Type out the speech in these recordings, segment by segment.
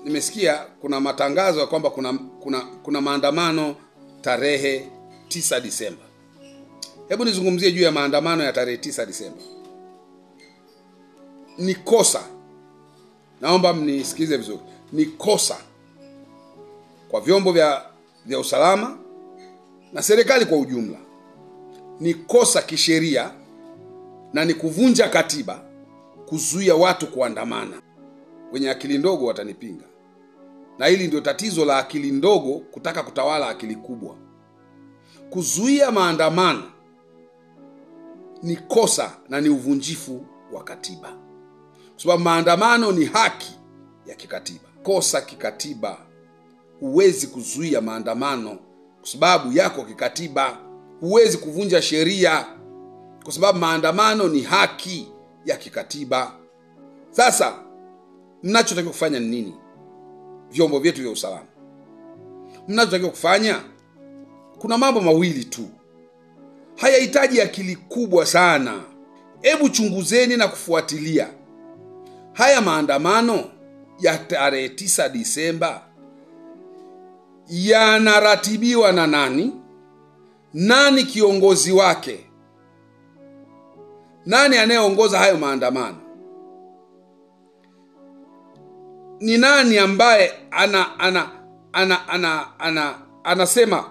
nimesikia kuna matangazo ya kwamba kuna maandamano tarehe 9 Disemba. Hebu nizungumzie juu ya maandamano ya tarehe 9 Disemba. Ni kosa, naomba mnisikize vizuri, ni kosa kwa vyombo vya usalama na serikali kwa ujumla. Ni kosa kisheria na ni kuvunja katiba kuzuia watu kuandamana. Wenye akili ndogo watanipinga, na hili ndio tatizo la akili ndogo kutaka kutawala akili kubwa. Kuzuia maandamano ni kosa na ni uvunjifu wa katiba, kwa sababu maandamano ni haki ya kikatiba. Kosa kikatiba, huwezi kuzuia maandamano kwa sababu yako kikatiba. Huwezi kuvunja sheria kwa sababu maandamano ni haki ya kikatiba. Sasa mnachotakiwa kufanya ni nini? Vyombo vyetu vya usalama, mnachotakiwa kufanya, kuna mambo mawili tu, hayahitaji akili kubwa sana. Hebu chunguzeni na kufuatilia haya maandamano ya tarehe 9 Disemba yanaratibiwa na nani? Nani kiongozi wake? Nani anayeongoza hayo maandamano? Ni nani ambaye anasema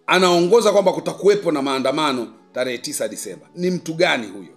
anaongoza kwamba kutakuwepo na maandamano tarehe 9 Disemba? Ni mtu gani huyo?